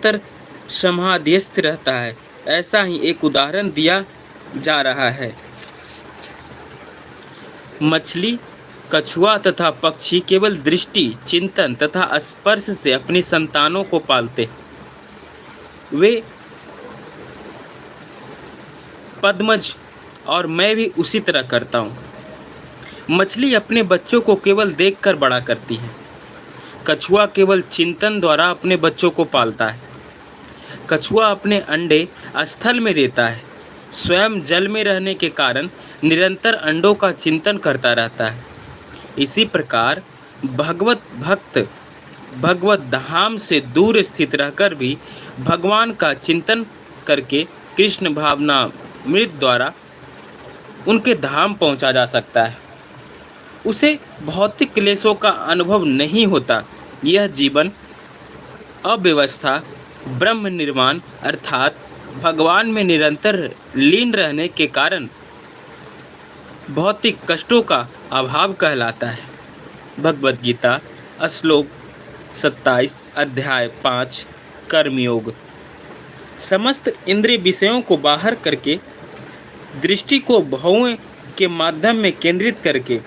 निरंतर समाधिस्थ रहता है। ऐसा ही एक उदाहरण दिया जा रहा है। मछली, कछुआ तथा पक्षी केवल दृष्टि, चिंतन तथा स्पर्श से अपनी संतानों को पालते। वे पद्मज और मैं भी उसी तरह करता हूँ। मछली अपने बच्चों को केवल देखकर बड़ा करती है। कछुआ केवल चिंतन द्वारा अपने बच्चों को पालता है। कछुआ अपने अंडे स्थल में देता है, स्वयं जल में रहने के कारण निरंतर अंडों का चिंतन करता रहता है। इसी प्रकार भगवत भक्त भगवत धाम से दूर स्थित रहकर भी भगवान का चिंतन करके कृष्ण भावनामृत द्वारा उनके धाम पहुंचा जा सकता है। उसे भौतिक क्लेशों का अनुभव नहीं होता। यह जीवन अव्यवस्था ब्रह्म निर्वाण अर्थात भगवान में निरंतर लीन रहने के कारण भौतिक कष्टों का अभाव कहलाता है। भगवद गीता श्लोक 27 अध्याय 5 कर्मयोग। समस्त इंद्रिय विषयों को बाहर करके दृष्टि को भौएं के माध्यम में केंद्रित करके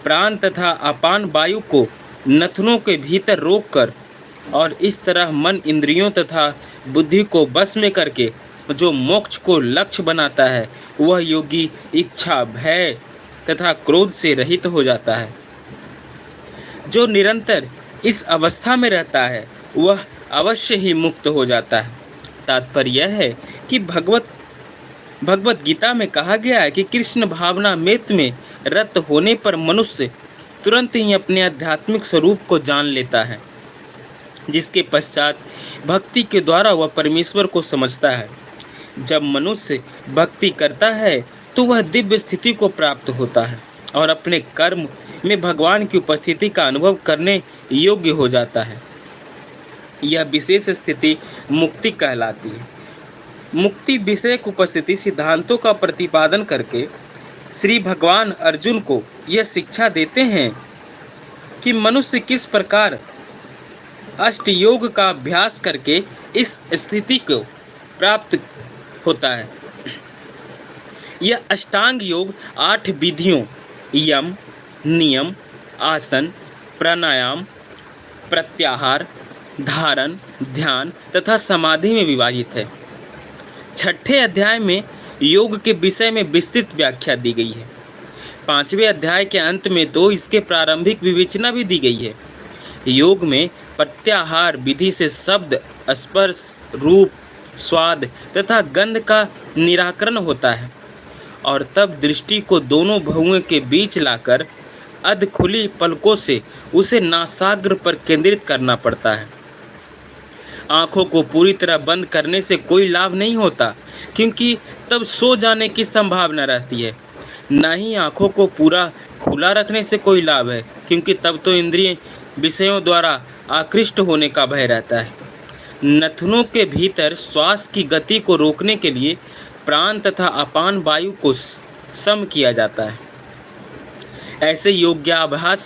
प्राण तथा अपान वायु को नथनों के भीतर रोककर और इस तरह मन इंद्रियों तथा बुद्धि को बस में करके जो मोक्ष को लक्ष्य बनाता है, वह योगी इच्छा, भय तथा क्रोध से रहित हो जाता है। जो निरंतर इस अवस्था में रहता है वह अवश्य ही मुक्त हो जाता है। तात्पर्य यह है कि भगवत गीता में कहा गया है कि कृष्ण भावनामृत में रत होने पर मनुष्य तुरंत ही अपने आध्यात्मिक स्वरूप को जान लेता है, जिसके पश्चात भक्ति के द्वारा वह परमेश्वर को समझता है। जब मनुष्य भक्ति करता है तो वह दिव्य स्थिति को प्राप्त होता है और अपने कर्म में भगवान की उपस्थिति का अनुभव करने योग्य हो जाता है। यह विशेष स्थिति मुक्ति कहलाती है। मुक्ति विषयक उपस्थिति सिद्धांतों का प्रतिपादन करके श्री भगवान अर्जुन को यह शिक्षा देते हैं कि मनुष्य किस प्रकार अष्ट योग का अभ्यास करके इस स्थिति को प्राप्त होता है। यह अष्टांग योग 8 विधियों यम, नियम, आसन, प्राणायाम, प्रत्याहार, धारण, ध्यान तथा समाधि में विभाजित है। 6ठे अध्याय में योग के विषय में विस्तृत व्याख्या दी गई है। 5वें अध्याय के अंत में तो इसके प्रारंभिक विवेचना भी दी गई है। योग में प्रत्याहार विधि से शब्द, स्पर्श, रूप, स्वाद तथा गंध का निराकरण होता है और तब दृष्टि को दोनों भौओं के बीच लाकर अध खुली पलकों से उसे नासाग्र पर केंद्रित करना पड़ता है। आँखों को पूरी तरह बंद करने से कोई लाभ नहीं होता, क्योंकि तब सो जाने की संभावना रहती है। न ही आँखों को पूरा खुला रखने से कोई लाभ है, क्योंकि तब तो इंद्रिय विषयों द्वारा आकृष्ट होने का भय रहता है। नथनों के भीतर श्वास की गति को रोकने के लिए प्राण तथा अपान वायु को सम किया जाता है। ऐसे योग्याभ्यास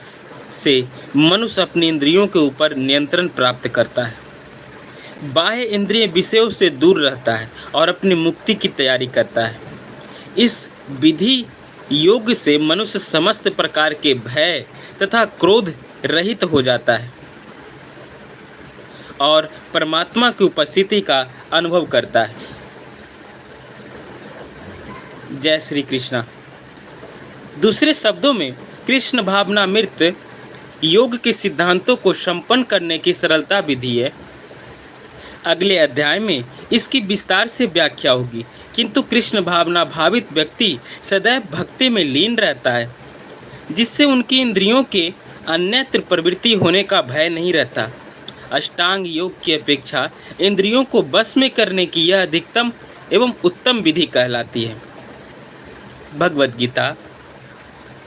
से मनुष्य अपनी इंद्रियों के ऊपर नियंत्रण प्राप्त करता है, बाह्य इंद्रिय विषयों से दूर रहता है और अपनी मुक्ति की तैयारी करता है। इस विधि योग से मनुष्य समस्त प्रकार के भय तथा क्रोध रहित हो जाता है और परमात्मा की उपस्थिति का अनुभव करता है। जय श्री कृष्णा। दूसरे शब्दों में कृष्ण भावनामृत योग के सिद्धांतों को संपन्न करने की सरलता विधि है। अगले अध्याय में इसकी विस्तार से व्याख्या होगी, किंतु कृष्ण भावना भावित व्यक्ति सदैव भक्ति में लीन रहता है, जिससे उनकी इंद्रियों के अन्यत्र प्रवृत्ति होने का भय नहीं रहता। अष्टांग योग की अपेक्षा इंद्रियों को बस में करने की यह अधिकतम एवं उत्तम विधि कहलाती है। भगवद गीता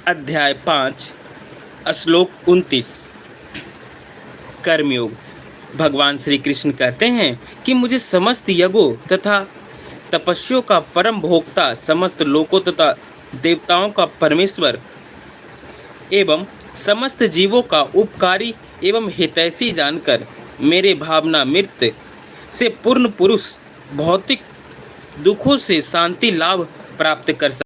अध्याय 5 श्लोक 29 कर्मयोग। भगवान श्री कृष्ण कहते हैं कि मुझे समस्त यज्ञों तथा तपस्याओं का परम भोक्ता, समस्त लोकों तथा देवताओं का परमेश्वर एवं समस्त जीवों का उपकारी एवं हितैषी जानकर मेरे भावनामृत से पूर्ण पुरुष भौतिक दुखों से शांति लाभ प्राप्त कर सकते